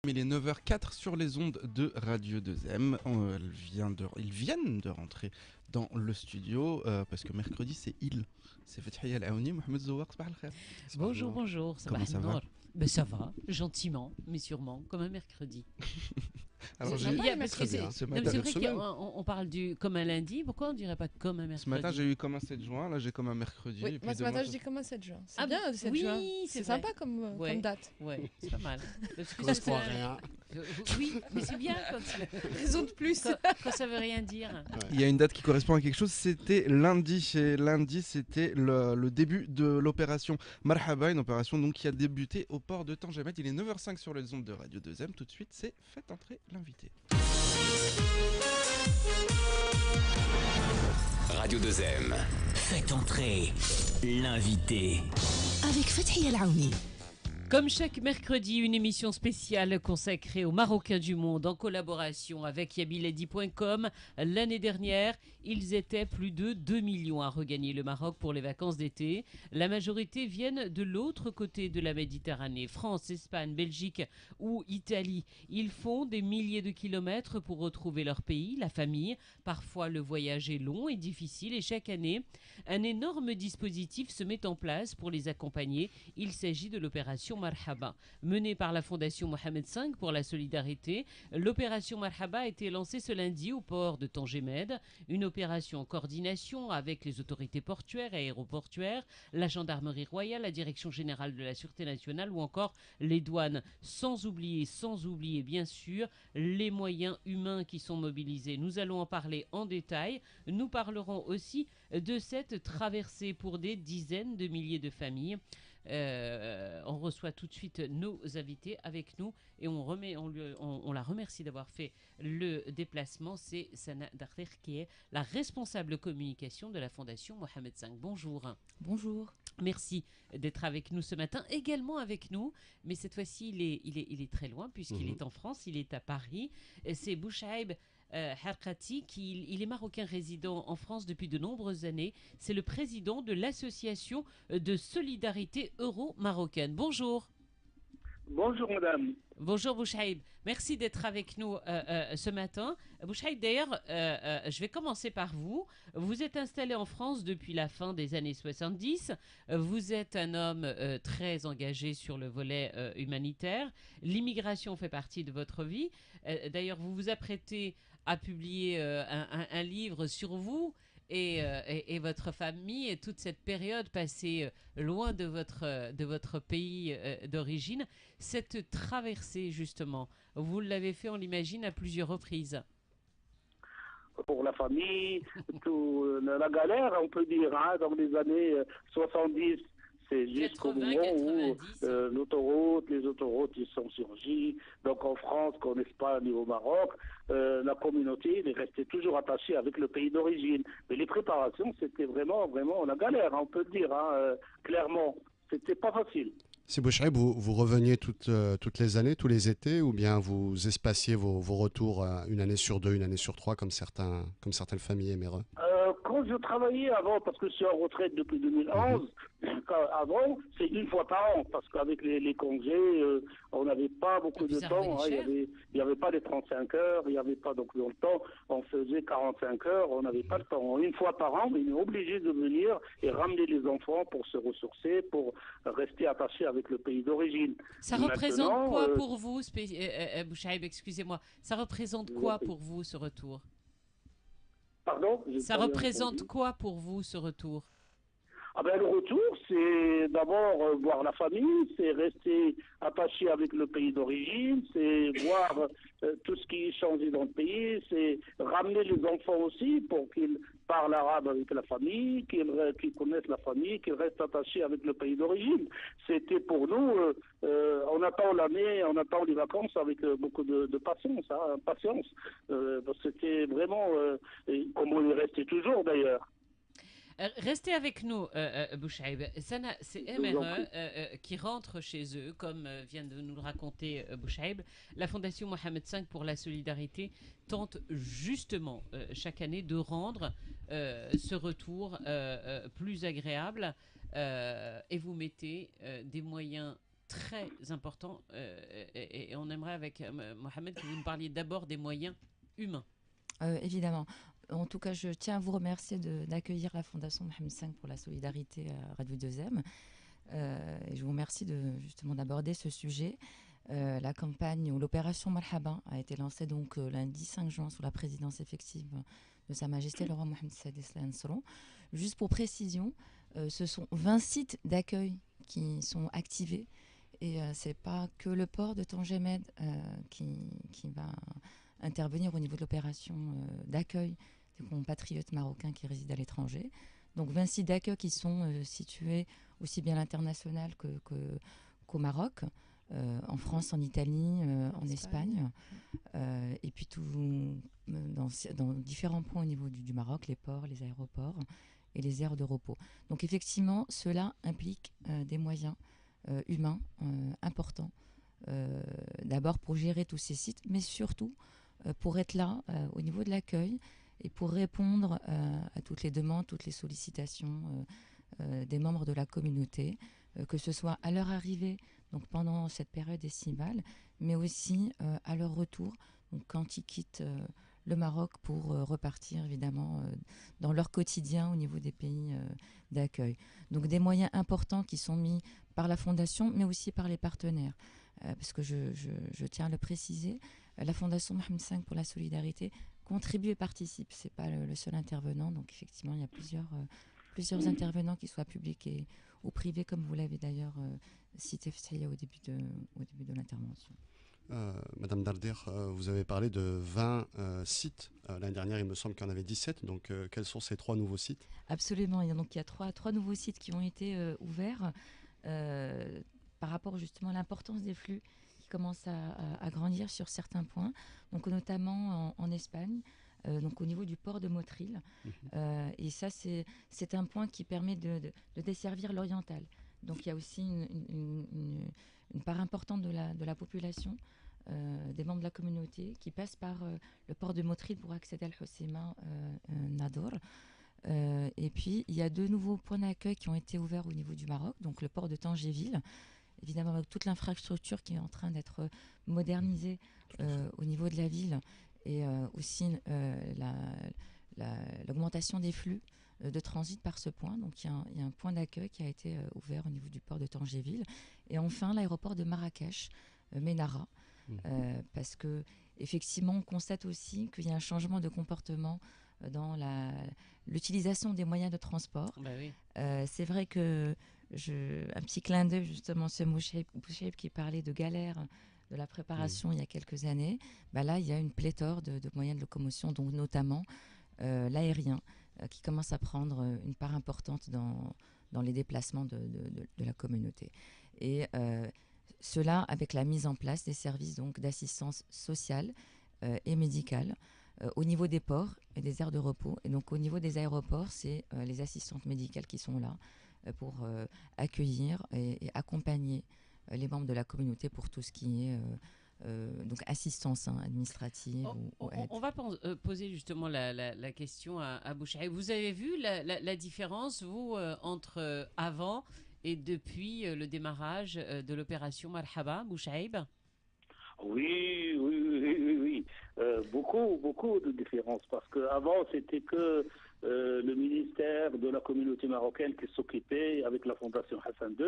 Il est 9h04 sur les ondes de Radio 2M. Ils viennent de rentrer dans le studio parce que mercredi c'est il. C'est Fathia El Aouni, Mohamed Zouak, sabah al khair. Bonjour, bonjour. Comment ça va? Ben, ça va, gentiment, mais sûrement, comme un mercredi. Alors C'est j'ai sympa, parce que ce non, mais matin, c'est vrai qu'on parle du comme un lundi, pourquoi on dirait pas comme un mercredi? ce matin j'ai eu comme un 7 juin, là j'ai comme un mercredi. Oui, et puis moi ce demain, matin je dis comme un 7 juin. C'est Ah, bien le 7 oui, juin. c'est C'est vrai. sympa comme, Ouais. comme date. Ouais, c'est pas mal. Parce que On se c'est croit un- rien. Oui, mais c'est bien Raison de plus. quand ça veut rien dire. Il y a une date qui correspond à quelque chose, c'était lundi. Et lundi, c'était le début de l'opération Marhaba, une opération donc qui a débuté au port de Tangemet. Il est 9h05 sur les ondes de Radio 2M. Tout de suite, c'est Faites entrer l'invité. Radio 2M. Faites entrer l'invité. Avec Fathia El Aouni. Comme chaque mercredi, une émission spéciale consacrée aux Marocains du monde en collaboration avec yabiladi.com. L'année dernière, ils étaient plus de 2 millions à regagner le Maroc pour les vacances d'été. La majorité viennent de l'autre côté de la Méditerranée, France, Espagne, Belgique ou Italie. Ils font des milliers de kilomètres pour retrouver leur pays, la famille. Parfois, le voyage est long et difficile et chaque année, un énorme dispositif se met en place pour les accompagner. Il s'agit de l'opération Marhaba. Menée par la Fondation Mohamed V pour la solidarité, l'opération Marhaba a été lancée ce lundi au port de Tangemed. Une opération en coordination avec les autorités portuaires et aéroportuaires, la gendarmerie royale, la direction générale de la sûreté nationale ou encore les douanes. Sans oublier bien sûr les moyens humains qui sont mobilisés. Nous allons en parler en détail. Nous parlerons aussi de cette traversée pour des dizaines de milliers de familles. On reçoit tout de suite nos invités avec nous et on la remercie d'avoir fait le déplacement. C'est Sana Darter qui est la responsable communication de la Fondation Mohamed V. Bonjour. Bonjour. Merci d'être avec nous ce matin. Également avec nous, mais cette fois-ci il est très loin puisqu'il est en France, il est à Paris. C'est Bouchaïb Harkati, il est marocain résident en France depuis de nombreuses années. C'est le président de l'association de solidarité euro-marocaine. Bonjour. Bonjour madame. Bonjour Bouchaïb, merci d'être avec nous ce matin. Bouchaïb, d'ailleurs, je vais commencer par vous. Vous êtes installé en France depuis la fin des années 70. Vous êtes un homme très engagé sur le volet humanitaire. L'immigration fait partie de votre vie. D'ailleurs, vous vous apprêtez à publier un livre sur vous et votre famille et toute cette période passée loin de votre pays d'origine. Cette traversée, justement, vous l'avez fait, on l'imagine, à plusieurs reprises. Pour la famille, la galère, on peut dire, hein, dans les années 70, c'est jusqu'au 80, moment où 90. les autoroutes, ils sont surgis. Donc en France, qu'en Espagne et au Maroc, la communauté elle est restée toujours attachée avec le pays d'origine. Mais les préparations, c'était vraiment la galère, hein, on peut le dire, hein, clairement. C'était pas facile. Si Bouchaïb, vous reveniez toutes les années, tous les étés, ou bien vous espaciez vos retours une année sur deux, une année sur trois, comme certaines familles aimeraient? Quand je travaillais avant, parce que je suis en retraite depuis 2011, avant, c'est une fois par an, parce qu'avec les congés, on n'avait pas beaucoup de ça temps. revenait Hein, cher. il n'y avait pas les 35 heures, il n'y avait pas donc longtemps. On faisait 45 heures, on n'avait pas le temps. Une fois par an, on est obligé de venir et ramener les enfants pour se ressourcer, pour rester attachés avec le pays d'origine. Ça Maintenant, représente quoi pour vous, Bouchaïb, excusez-moi, ça représente quoi prie. pour vous ce retour? Pardon? J'ai Ça pas bien représente entendu. quoi pour vous ce retour? Ah ben, le retour, c'est d'abord voir la famille, c'est rester attaché avec le pays d'origine, c'est voir tout ce qui est changé dans le pays, c'est ramener les enfants aussi pour qu'ils parlent arabe avec la famille, qu'ils connaissent la famille, qu'ils restent attachés avec le pays d'origine. C'était pour nous, on attend l'année, on attend les vacances avec beaucoup de patience, hein, patience. C'était vraiment, comme on est resté toujours d'ailleurs. Restez avec nous, Bouchaïb. Sana, c'est MRE qui rentre chez eux, comme vient de nous le raconter Bouchaïb. La Fondation Mohamed V pour la solidarité tente justement chaque année de rendre ce retour plus agréable et vous mettez des moyens très important et on aimerait avec Mohamed que vous nous parliez d'abord des moyens humains. Évidemment. En tout cas, je tiens à vous remercier d'accueillir la Fondation Mohamed V pour la solidarité à Radio 2M. Et je vous remercie justement d'aborder ce sujet. La campagne ou l'opération Marhaba a été lancée donc lundi 5 juin sous la présidence effective de Sa Majesté le roi Mohamed VI. Juste pour précision, ce sont 20 sites d'accueil qui sont activés et c'est pas que le port de Tangemed qui va intervenir au niveau de l'opération d'accueil des compatriotes marocains qui résident à l'étranger. Donc 20 sites d'accueil qui sont situés aussi bien à l'international qu'au Maroc, en France, en Italie, en Espagne, et puis dans différents points au niveau du Maroc, les ports, les aéroports et les aires de repos. Donc effectivement, cela implique des moyens humains importants, d'abord pour gérer tous ces sites, mais surtout pour être là au niveau de l'accueil et pour répondre à toutes les demandes, toutes les sollicitations des membres de la communauté, que ce soit à leur arrivée, donc pendant cette période estivale, mais aussi à leur retour, donc quand ils quittent le Maroc pour repartir évidemment dans leur quotidien au niveau des pays d'accueil. Donc des moyens importants qui sont mis par la Fondation, mais aussi par les partenaires. Parce que je tiens à le préciser, la Fondation Mohamed V pour la solidarité contribue et participe. Ce n'est pas le seul intervenant, donc effectivement il y a plusieurs intervenants, qui soient publics ou privés, comme vous l'avez d'ailleurs cité au début de l'intervention. Madame Darder, vous avez parlé de 20 sites. L'année dernière, il me semble qu'il y en avait 17. Donc, quels sont ces 3 nouveaux sites ? Absolument. Il y a 3 nouveaux sites qui ont été ouverts par rapport justement à l'importance des flux qui commencent à grandir sur certains points. Donc, notamment en Espagne, donc au niveau du port de Motril. Et ça, c'est un point qui permet de desservir l'oriental. Donc, il y a aussi une part importante de la population, des membres de la communauté, qui passent par le port de Motril pour accéder à Al-Hoceima Nador. Et puis, il y a 2 nouveaux points d'accueil qui ont été ouverts au niveau du Maroc, donc le port de Tangéville, évidemment avec toute l'infrastructure qui est en train d'être modernisée au niveau de la ville, et aussi l'augmentation des flux de transit par ce point. Donc il y a un point d'accueil qui a été ouvert au niveau du port de Tangéville. Et enfin, l'aéroport de Marrakech, Ménara, parce que effectivement, on constate aussi qu'il y a un changement de comportement dans l'utilisation des moyens de transport. Bah oui. C'est vrai que un petit clin d'œil justement, ce Boucheib qui parlait de galère de la préparation il y a quelques années, bah là il y a une pléthore de moyens de locomotion, donc notamment l'aérien, qui commence à prendre une part importante dans les déplacements de la communauté. Et cela avec la mise en place des services donc d'assistance sociale et médicale au niveau des ports et des aires de repos. Et donc au niveau des aéroports, c'est les assistantes médicales qui sont là pour accueillir et accompagner les membres de la communauté pour tout ce qui est donc assistance administrative. On va poser justement la question à Bouchaïb. Vous avez vu la différence, vous, entre avant et depuis le démarrage de l'opération Marhaba, Bouchaïb ? Oui. Beaucoup de différences, parce qu'avant, c'était que le ministère de la communauté marocaine qui s'occupait avec la Fondation Hassan II,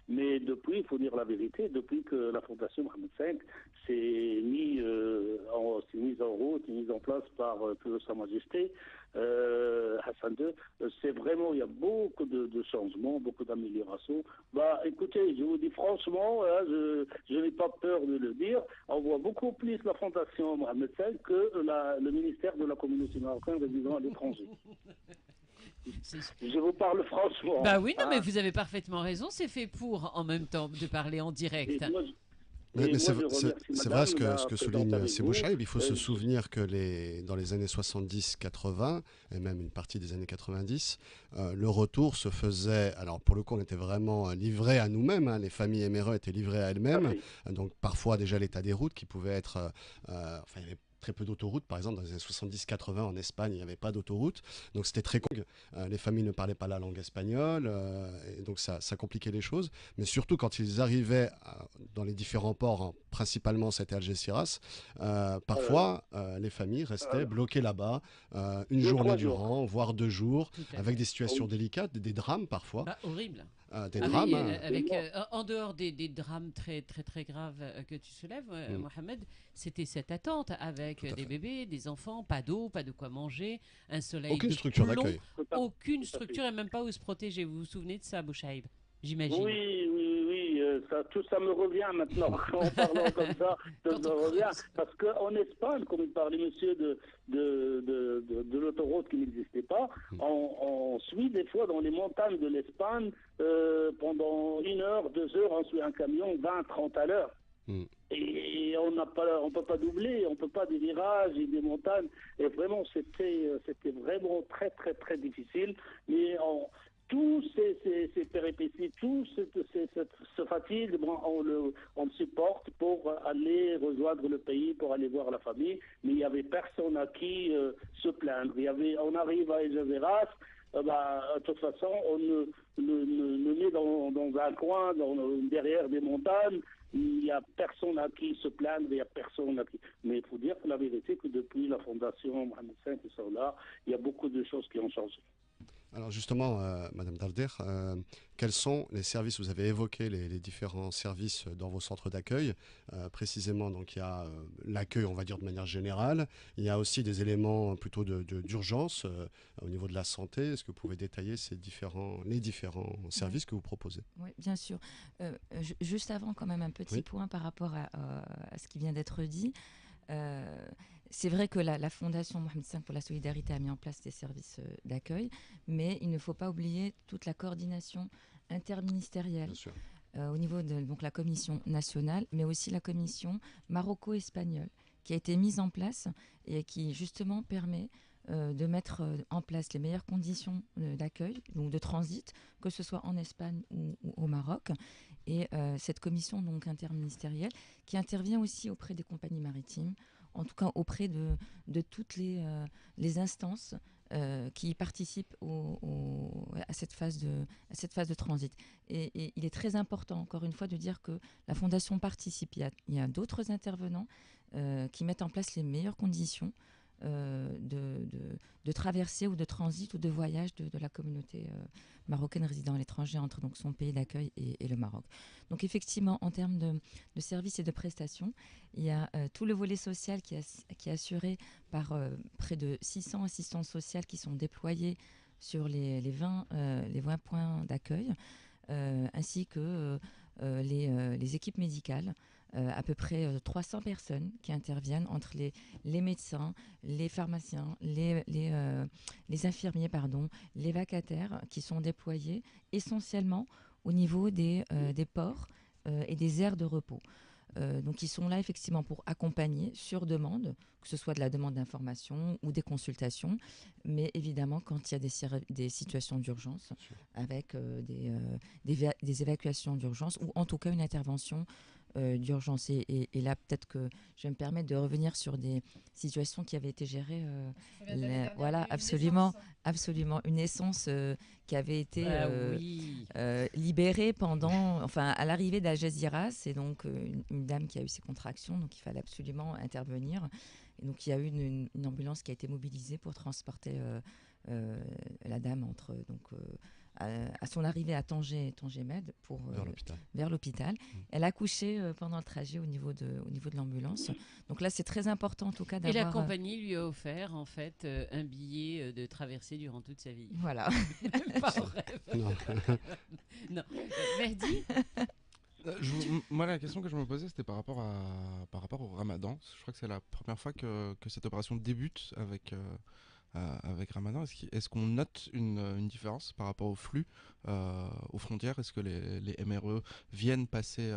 mais depuis, il faut dire la vérité, depuis que la Fondation Mohamed V s'est mise en route, mise en place par Sa Majesté Hassan II, c'est vraiment, il y a beaucoup de changements, beaucoup d'améliorations. Écoutez, je vous dis franchement, je n'ai pas peur de le dire, on voit beaucoup plus la Fondation Mohamed V que le ministère de la communauté marocaine résidant à l'étranger. Je vous parle franchement. Bah oui, non, mais vous avez parfaitement raison, c'est fait pour, en même temps, de parler en direct. Mais c'est vrai ce que souligne Bouchaïb. Il faut se souvenir que dans les années 70-80, et même une partie des années 90, le retour se faisait, alors pour le coup on était vraiment livrés à nous-mêmes, les familles éméreuses étaient livrées à elles-mêmes, donc parfois déjà l'état des routes qui pouvait être, il y avait très peu d'autoroutes. Par exemple, dans les années 70-80 en Espagne, il n'y avait pas d'autoroute. Donc c'était très compliqué. Les familles ne parlaient pas la langue espagnole. Et donc ça compliquait les choses. Mais surtout quand ils arrivaient dans les différents ports, principalement c'était Algeciras, parfois les familles restaient bloquées là-bas une journée durant, voire 2 jours, avec des situations délicates, des drames parfois. Horrible. Des drames. En dehors des drames très, très, très graves que tu soulèves, Mohamed, c'était cette attente avec des bébés, des enfants, pas d'eau, pas de quoi manger, un soleil aucune de structure plomb, d'accueil. aucune structure et même pas où se protéger. Vous vous souvenez de ça, Bouchaïb? J'imagine. Oui, tout ça me revient maintenant. En parlant comme ça, ça me revient. Parce qu'en Espagne, comme il parlait monsieur de l'autoroute qui n'existait pas, on suit des fois dans les montagnes de l'Espagne, pendant 1 heure, 2 heures, on suit un camion 20-30 à l'heure. Et on ne peut pas doubler, on ne peut pas des virages et des montagnes. Et vraiment, c'était vraiment très, très, très difficile. Mais tous ces péripéties, tout ce fatigue, on le supporte pour aller rejoindre le pays, pour aller voir la famille. Mais il n'y avait personne à qui se plaindre. On arrive à Algeciras, de toute façon, on nous met dans un coin, derrière des montagnes. Il n'y a personne à qui se plaindre, il n'y a personne à qui... Mais il faut dire que la vérité, que depuis la fondation Mohamed V, il y a beaucoup de choses qui ont changé. Alors justement, Madame Darder, quels sont les services? Vous avez évoqué les différents services dans vos centres d'accueil. Précisément, donc il y a l'accueil, on va dire de manière générale. Il y a aussi des éléments plutôt d'urgence au niveau de la santé. Est-ce que vous pouvez détailler les différents services que vous proposez? Oui, bien sûr. Juste avant, quand même, un petit point par rapport à ce qui vient d'être dit. C'est vrai que la Fondation Mohamed V pour la solidarité a mis en place des services d'accueil, mais il ne faut pas oublier toute la coordination interministérielle au niveau de la commission nationale, mais aussi la commission maroco-espagnole qui a été mise en place et qui justement permet de mettre en place les meilleures conditions d'accueil, donc de transit, que ce soit en Espagne ou au Maroc. Et cette commission donc interministérielle qui intervient aussi auprès des compagnies maritimes, en tout cas auprès de toutes les instances qui participent à cette phase de transit. Et il est très important, encore une fois, de dire que la Fondation participe. Il y a d'autres intervenants qui mettent en place les meilleures conditions de traversée ou de transit ou de voyage de la communauté marocaine résidant à l'étranger entre donc, son pays d'accueil et le Maroc. Donc effectivement, en termes de services et de prestations, il y a tout le volet social qui est assuré par près de 600 assistantes sociales qui sont déployées sur les 20 points d'accueil, ainsi que les équipes médicales. À peu près 300 personnes qui interviennent entre les médecins, les pharmaciens, les infirmiers, les vacataires qui sont déployés essentiellement au niveau des ports et des aires de repos. Donc ils sont là effectivement pour accompagner sur demande, que ce soit de la demande d'information ou des consultations, mais évidemment quand il y a des situations d'urgence avec des évacuations d'urgence ou en tout cas une intervention d'urgence. Et là, peut-être que je vais me permettre de revenir sur des situations qui avaient été gérées. Voilà, absolument. Une naissance qui avait été libérée à l'arrivée d'Algeciras. C'est donc une dame qui a eu ses contractions, donc il fallait absolument intervenir. Et donc il y a eu une ambulance qui a été mobilisée pour transporter la dame à son arrivée à Tanger Med vers l'hôpital. Elle a accouché pendant le trajet au niveau de l'ambulance. Donc là, c'est très important en tout cas d'avoir... Et la compagnie lui a offert en fait un billet de traversée durant toute sa vie. Voilà. Pas en rêve. Non. Mehdi ? Moi, la question que je me posais, c'était par rapport au Ramadan. Je crois que c'est la première fois que cette opération débute avec Ramadan. Est-ce qu'on note une différence par rapport au flux aux frontières? Est-ce que les MRE viennent passer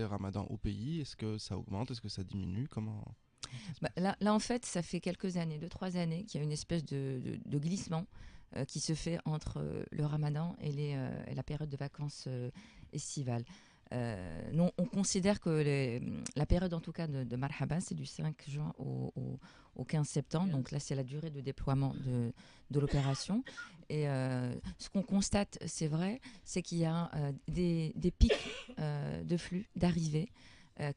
Ramadan au pays? Est-ce que ça augmente? Est-ce que ça diminue? Comment là, en fait, ça fait quelques années, 2-3 années, qu'il y a une espèce de glissement qui se fait entre le Ramadan et la période de vacances estivales. Nous, on considère que la période, en tout cas, de Marhaba, c'est du 5 juin au 15 septembre. Donc là, c'est la durée de déploiement de l'opération. Et ce qu'on constate, c'est vrai, c'est qu'il y a des pics de flux, d'arrivée,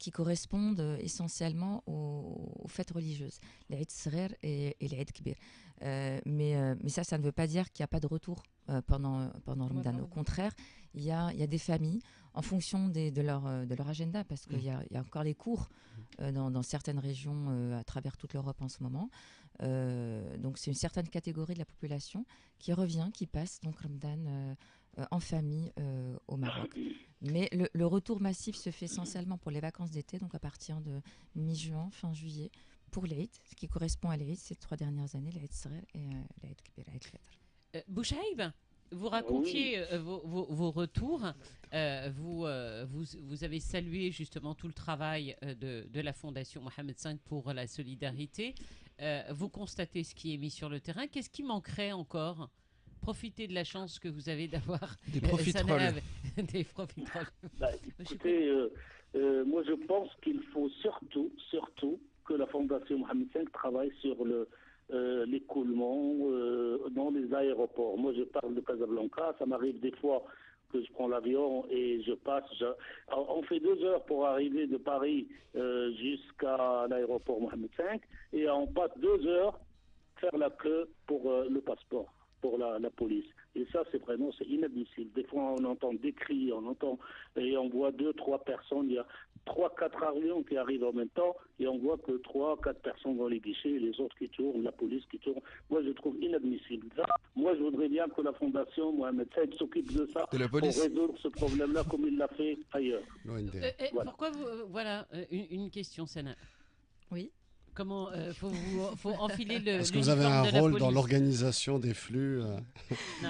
qui correspondent essentiellement aux fêtes religieuses, l'Aïd Sghir et l'Aïd Kbir. Mais ça ne veut pas dire qu'il n'y a pas de retour pendant Ramadan. Au contraire, il y a des familles, en fonction de leur agenda, parce qu'il y a encore les cours dans certaines régions à travers toute l'Europe en ce moment. Donc c'est une certaine catégorie de la population qui revient, qui passe donc Ramadan en famille au Maroc. Mais le retour massif se fait essentiellement pour les vacances d'été, donc à partir de mi-juin, fin juillet, pour l'Aïd, ce qui correspond à l'Aïd ces 3 dernières années, l'Aïd Sghir et l'Aïd Kbir, l'Aïd Fitr. Bouchaïb, vous racontiez vos retours. Vous avez salué justement tout le travail de la Fondation Mohamed V pour la solidarité. Vous constatez ce qui est mis sur le terrain. Qu'est-ce qui manquerait encore ? Profitez de la chance que vous avez d'avoir des profiteroles. Des profiteroles. Écoutez, moi je pense qu'il faut surtout que la Fondation Mohamed V travaille sur l'écoulement dans les aéroports. Moi je parle de Casablanca, ça m'arrive des fois que je prends l'avion et je passe. On fait 2 heures pour arriver de Paris jusqu'à l'aéroport Mohamed V et on passe 2 heures faire la queue pour le passeport, pour la police. Et ça, c'est inadmissible. Des fois, on entend des cris, et on voit 2-3 personnes. Il y a 3-4 avions qui arrivent en même temps, et on voit que 3-4 personnes dans les guichets, et les autres qui tournent, la police qui tourne. Moi, je trouve inadmissible. Ça, moi, je voudrais bien que la Fondation Mohamed V s'occupe de ça pour résoudre ce problème-là comme il l'a fait ailleurs. Voilà. Pourquoi une question, Sana. Oui. Comment faut enfiler le. Est-ce que vous avez un rôle dans l'organisation des flux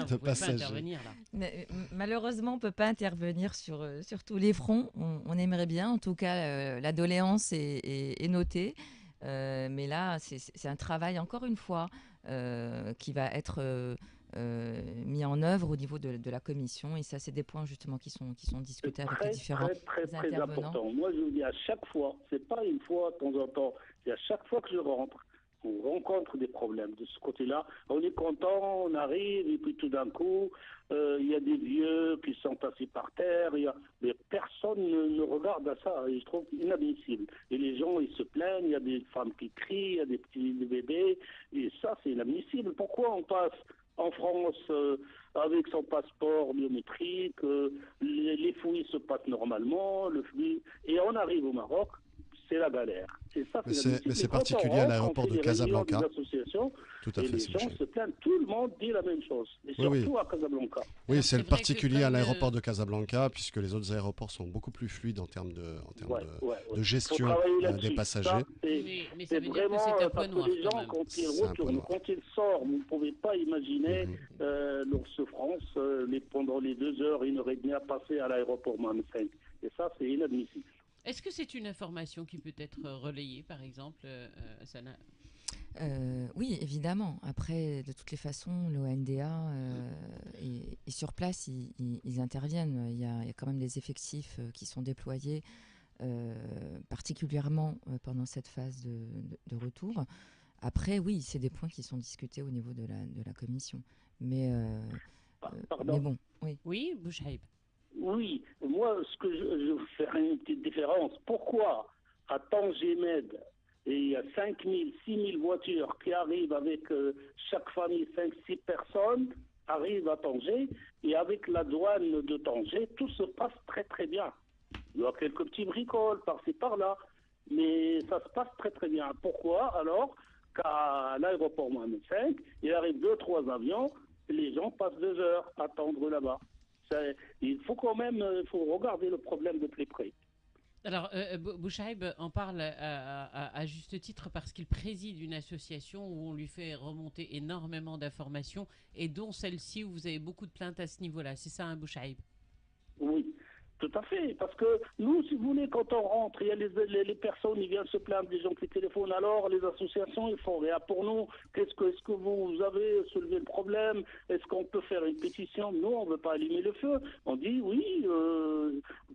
de passagers? Pas intervenir là. Mais, malheureusement, on ne peut pas intervenir sur tous les fronts. On aimerait bien, en tout cas, la doléance est notée. Mais là, c'est un travail, encore une fois, qui va être mis en œuvre au niveau de la commission. Et ça, c'est des points justement qui sont discutés avec les différents intervenants. Très important. Moi, je vous dis à chaque fois, c'est pas une fois de temps en temps, c'est à chaque fois que je rentre, on rencontre des problèmes de ce côté-là. On est content, on arrive, et puis tout d'un coup, il y a des vieux qui sont assis par terre, mais personne ne regarde à ça, et je trouve inadmissible. Et les gens, ils se plaignent, il y a des femmes qui crient, il y a des petits bébés, et ça, c'est inadmissible. Pourquoi on passe en France avec son passeport biométrique, les fouilles se passent normalement, et on arrive au Maroc, c'est la galère. Mais c'est particulier à l'aéroport de Casablanca. Tout à fait. Les gens se plaignent, tout le monde dit la même chose, et surtout à Casablanca. Oui, c'est le particulier à l'aéroport de Casablanca, puisque les autres aéroports sont beaucoup plus fluides en termes de gestion des passagers. Mais ça veut dire que c'est un point noir. Les gens, quand ils retournent, quand ils sortent, vous ne pouvez pas imaginer leur souffrance pendant les 2 heures, 1h30 à passer à l'aéroport Mohamed V. Et ça, c'est inadmissible. Est-ce que c'est une information qui peut être relayée, par exemple, Sana ? Oui, évidemment. Après, de toutes les façons, l'ONDA est sur place, ils interviennent. Il y a quand même des effectifs qui sont déployés, particulièrement pendant cette phase de retour. Après, oui, c'est des points qui sont discutés au niveau de la commission. Mais bon, oui. Oui, Bouchaïb. Oui, moi, ce que je fais une petite différence. Pourquoi à Tanger-Med, il y a 5 000, 6 000 voitures qui arrivent avec chaque famille, 5-6 personnes, arrivent à Tanger, et avec la douane de Tanger, tout se passe très très bien. Il y a quelques petits bricoles par-ci par-là, mais ça se passe très très bien. Pourquoi alors qu'à l'aéroport Mohamed V, il arrive 2-3 avions, et les gens passent 2 heures à attendre là-bas. Il faut quand même regarder le problème de plus près. Alors, Bouchaïb en parle à juste titre parce qu'il préside une association où on lui fait remonter énormément d'informations et dont celle-ci où vous avez beaucoup de plaintes à ce niveau-là. C'est ça, hein, Bouchaïb ? Oui. Tout à fait, parce que nous, si vous voulez, quand on rentre, il y a les personnes, ils viennent se plaindre des gens qui téléphonent, alors les associations, ils font rien pour nous. Est-ce que vous avez soulevé le problème? Est-ce qu'on peut faire une pétition? Non, on ne veut pas allumer le feu. On dit oui,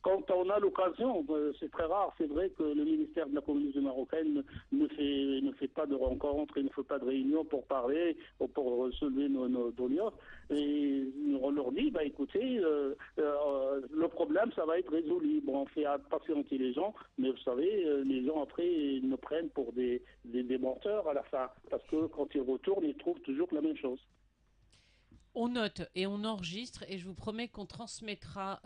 quand on a l'occasion, c'est très rare, c'est vrai que le ministère de la communauté marocaine ne fait pas de rencontres, il ne fait pas de réunions pour parler ou pour soulever nos doléances. Et on leur dit, écoutez, le problème, ça va être résolu. Bon, on fait patienter les gens, mais vous savez, les gens après nous prennent pour des menteurs à la fin, parce que quand ils retournent, ils trouvent toujours la même chose. On note et on enregistre et je vous promets qu'on transmettra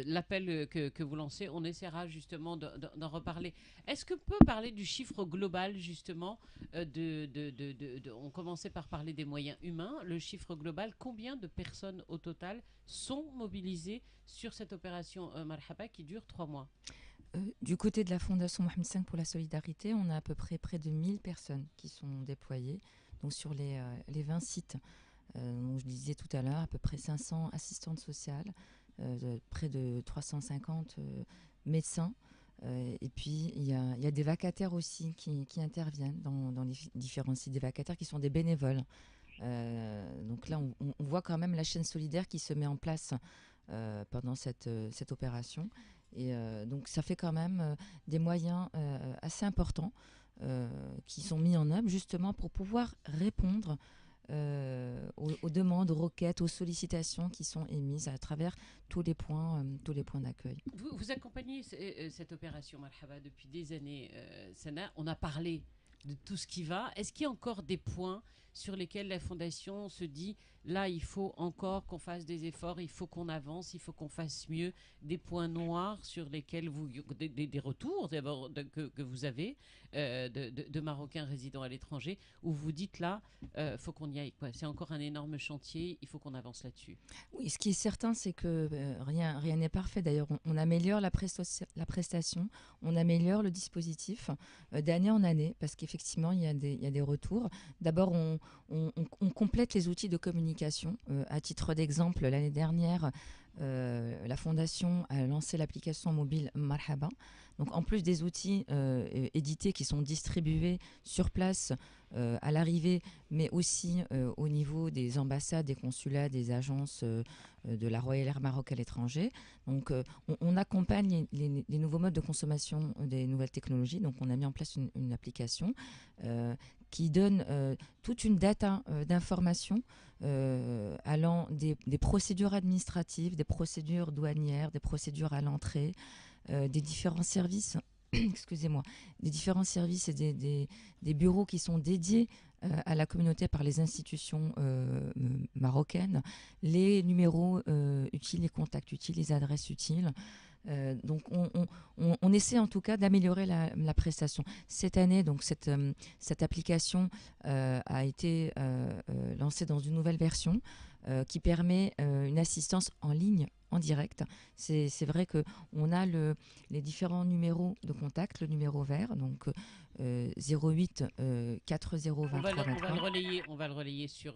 l'appel que vous lancez. On essaiera justement d'en reparler. Est-ce que peut parler du chiffre global justement on commençait par parler des moyens humains. Le chiffre global, combien de personnes au total sont mobilisées sur cette opération Marhaba qui dure 3 mois? Du côté de la Fondation Mohamed V pour la solidarité, on a à peu près de 1000 personnes qui sont déployées donc sur les 20 sites. Donc je disais tout à l'heure, à peu près 500 assistantes sociales, près de 350 médecins. Et puis, il y a des vacataires aussi qui interviennent dans les différents sites, des vacataires qui sont des bénévoles. Donc là, on voit quand même la chaîne solidaire qui se met en place pendant cette opération. Et donc, ça fait quand même des moyens assez importants qui sont mis en œuvre justement pour pouvoir répondre aux demandes, aux requêtes, aux sollicitations qui sont émises à travers tous les points d'accueil. Vous accompagnez cette opération Marhaba depuis des années, Sana. On a parlé de tout ce qui va. Est-ce qu'il y a encore des points sur lesquels la Fondation se dit là, il faut encore qu'on fasse des efforts, il faut qu'on avance, il faut qu'on fasse mieux, des points noirs sur lesquels des retours d'abord que vous avez de Marocains résidant à l'étranger, où vous dites là, faut qu'on y aille, quoi. C'est encore un énorme chantier, il faut qu'on avance là-dessus. Oui, ce qui est certain, c'est que rien n'est parfait. D'ailleurs, on améliore la prestation, on améliore le dispositif d'année en année, parce qu'effectivement, il y a des retours. D'abord, on complète les outils de communication. À titre d'exemple, l'année dernière, la Fondation a lancé l'application mobile Marhaba. Donc, en plus des outils édités qui sont distribués sur place à l'arrivée, mais aussi au niveau des ambassades, des consulats, des agences de la Royal Air Maroc à l'étranger. Donc, on accompagne les nouveaux modes de consommation des nouvelles technologies. Donc, on a mis en place une application qui donne toute une data d'informations allant des procédures administratives, des procédures douanières, des procédures à l'entrée, des différents services, excusez-moi, des différents services et des bureaux qui sont dédiés à la communauté par les institutions marocaines, les numéros utiles, les contacts utiles, les adresses utiles. Donc on essaie en tout cas d'améliorer la prestation. Cette année, donc cette application a été lancée dans une nouvelle version qui permet une assistance en ligne, en direct. C'est vrai qu'on a les différents numéros de contact, le numéro vert, donc 08 40 23 23. On va le relayer sur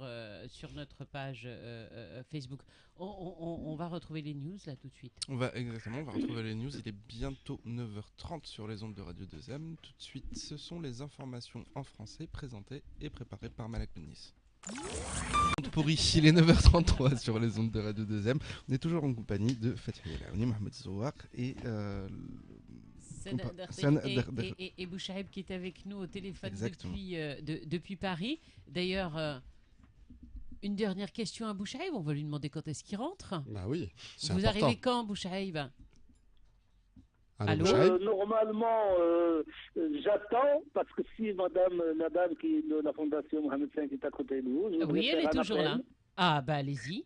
notre page Facebook. On va retrouver les news là tout de suite. On va retrouver les news. Il est bientôt 9h30 sur les ondes de Radio 2M. Tout de suite, ce sont les informations en français présentées et préparées par Malak Benis. Pour ici, les 9h33 sur les ondes de Radio 2M. On est toujours en compagnie de Fatih Elaouni, Mohamed Zouar et et Bouchaïb qui est avec nous au téléphone depuis Paris. D'ailleurs, une dernière question à Bouchaïb. On va lui demander quand est-ce qu'il rentre. Bah oui, c'est Vous important. arrivez quand, Bouchaïb? Allô, normalement, j'attends, parce que si la dame qui de la Fondation Mohamed V est à côté de vous... Oui, elle est toujours là. Ah, bah allez-y.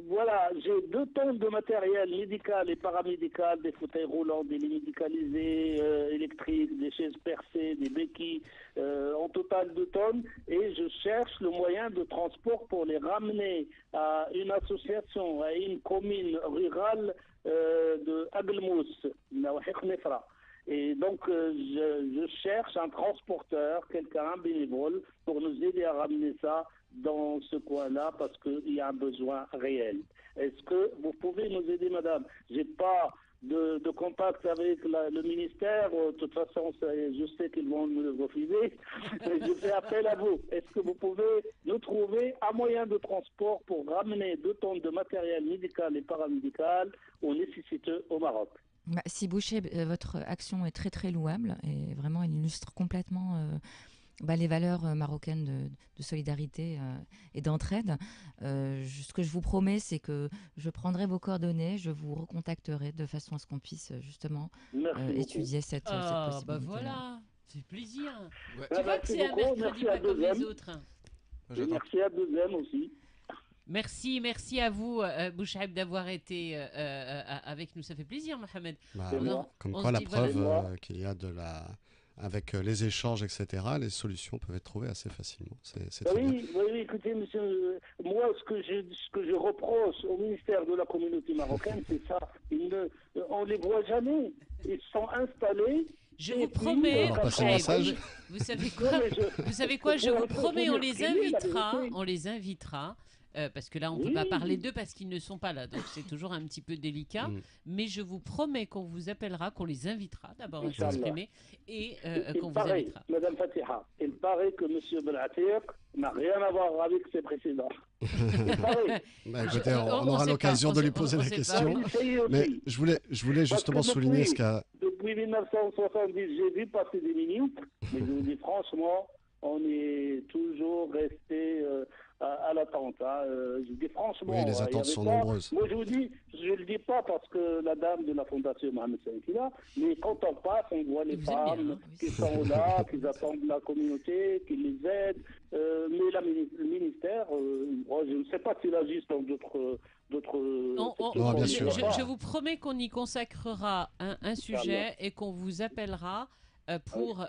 Voilà, j'ai 2 tonnes de matériel médical et paramédical, des fauteuils roulants, des lits médicalisés, électriques, des chaises percées, des béquilles, en total 2 tonnes. Et je cherche le moyen de transport pour les ramener à une association, à une commune rurale de Aglmous, Nefra. Et donc, je cherche un transporteur, quelqu'un, un bénévole, pour nous aider à ramener ça dans ce coin-là, parce qu'il y a un besoin réel. Est-ce que vous pouvez nous aider, madame? J'ai pas de contact avec le ministère. De toute façon, je sais qu'ils vont me le refuser. Je fais appel à vous. Est-ce que vous pouvez nous trouver un moyen de transport pour ramener 2 tonnes de matériel médical et paramédical aux nécessiteux au Maroc? Si Boucher, votre action est très très louable et vraiment elle illustre complètement les valeurs marocaines de solidarité et d'entraide. Ce que je vous promets, c'est que je prendrai vos coordonnées, je vous recontacterai de façon à ce qu'on puisse justement étudier cette possibilité. Bah voilà, c'est plaisir. Ouais. Tu vois que c'est un mercredi pas comme les autres. Merci à Deuxième aussi. Merci à vous, Bouchaib, d'avoir été avec nous. Ça fait plaisir, Mohamed. Comme quoi, la preuve qu'il y a avec les échanges, etc., les solutions peuvent être trouvées assez facilement. C'est très bien. Oui, écoutez, monsieur, moi, ce que je reproche au ministère de la communauté marocaine, c'est ça. On ne les voit jamais. Ils sont installés. Je vous promets, vous savez quoi, je vous promets, on les invitera. Parce que là, on ne peut pas parler d'eux parce qu'ils ne sont pas là. Donc, c'est toujours un petit peu délicat. Mais je vous promets qu'on vous appellera, qu'on les invitera d'abord à s'exprimer et qu'on vous invitera. Madame Fatiha, il paraît que M. Benatir n'a rien à voir avec ses précédents. Écoutez, on aura l'occasion de lui poser la question. Mais je voulais justement souligner ce qu'a... Depuis 1970, j'ai vu passer des ministres. Mais je vous dis franchement, on est toujours resté... à l'attente. Je dis franchement. Oui, les attentes sont nombreuses. Moi, je vous dis, je ne le dis pas parce que la dame de la Fondation Mohamed V est là, mais quand on passe, on voit les femmes qui sont là, qui attendent la communauté, qui les aident. Mais le ministère, je ne sais pas s'il agit dans d'autres. Non, bien sûr. Je vous promets qu'on y consacrera un sujet et qu'on vous appellera pour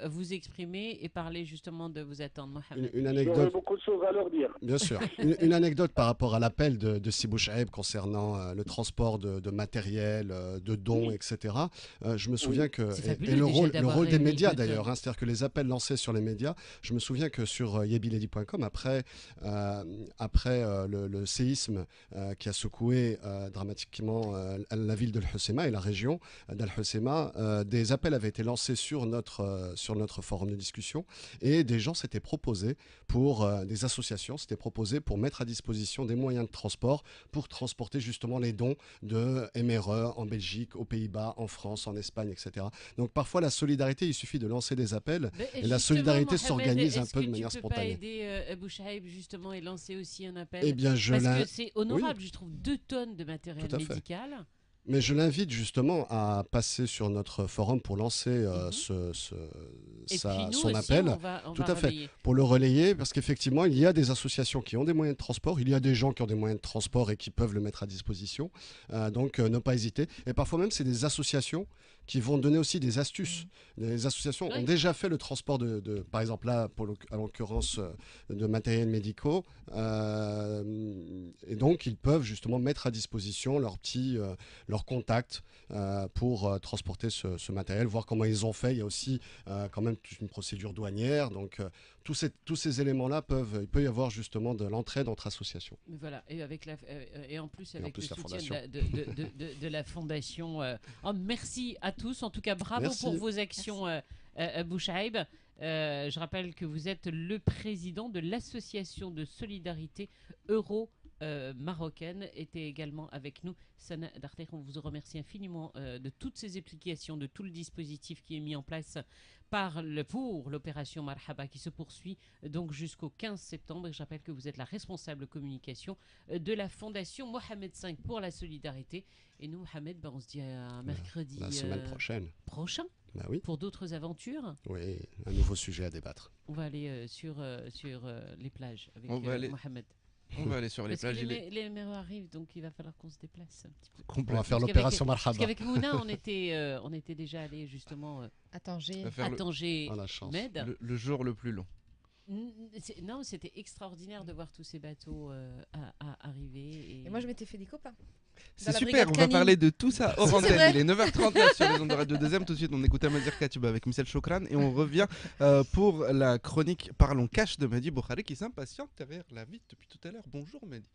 vous exprimer et parler justement de vos attentes, Mohamed. Une anecdote. J'aurais beaucoup de choses à leur dire. Bien sûr. Une anecdote par rapport à l'appel de Sibou Chaib concernant le transport de matériel, de dons, etc. Je me souviens que... Et le rôle des médias d'ailleurs, c'est-à-dire que les appels lancés sur les médias, je me souviens que sur yebiledi.com, après le séisme qui a secoué dramatiquement la ville de Al-Hoceima et la région d'Al-Hoceima, des appels avaient été lancés sur notre forum de discussion et des gens s'étaient proposés des associations s'étaient proposées pour mettre à disposition des moyens de transport pour transporter justement les dons de MRE en Belgique, aux Pays-Bas, en France, en Espagne, etc. Donc parfois la solidarité, il suffit de lancer des appels et la solidarité s'organise un peu de manière spontanée. Est-ce que tu peux pas aider Bouchaib justement et lancer aussi un appel? Eh bien, parce que c'est honorable, je trouve, 2 tonnes de matériel médical. Mais je l'invite justement à passer sur notre forum pour lancer son appel. Tout à fait. Pour le relayer, parce qu'effectivement, il y a des associations qui ont des moyens de transport, il y a des gens qui ont des moyens de transport et qui peuvent le mettre à disposition. Donc, ne pas hésiter. Et parfois même, c'est des associations qui vont donner aussi des astuces. Les associations ont déjà fait le transport par exemple là, à l'occurrence, de matériel médicaux. Et donc, ils peuvent justement mettre à disposition leurs contacts pour transporter ce matériel, voir comment ils ont fait. Il y a aussi quand même toute une procédure douanière. Donc, tous ces éléments-là il peut y avoir justement de l'entraide entre associations. Voilà, et en plus avec le soutien de la fondation. Merci à tous. En tout cas, bravo pour vos actions, Bouchaib. Je rappelle que vous êtes le président de l'association de solidarité marocaine, était également avec nous. Sana Darter, on vous remercie infiniment de toutes ces explications, de tout le dispositif qui est mis en place pour l'opération Marhaba qui se poursuit donc jusqu'au 15 septembre. Et je rappelle que vous êtes la responsable communication de la Fondation Mohamed V pour la solidarité. Et nous, Mohamed, on se dit à mercredi la semaine prochain. Bah oui. Pour d'autres aventures. Oui, un nouveau sujet à débattre. On va aller sur les plages avec Mohamed. On va aller sur les plages. Les MRE arrivent, donc il va falloir qu'on se déplace un petit peu. On va faire l'opération Marhaba. Parce qu'avec Mouna, on était déjà allé justement à Tanger, Med. Le jour le plus long. Non, c'était extraordinaire de voir tous ces bateaux arriver. Et moi, je m'étais fait des copains. C'est super, on va parler de tout ça hors antenne. Il est 9h39 sur les ondes de Radio 2M. Tout de suite, on écoute Amazir Katuba avec Michel Chokran et on revient pour la chronique Parlons Cash de Mehdi Boukhari qui s'impatiente derrière la vitre depuis tout à l'heure. Bonjour Mehdi.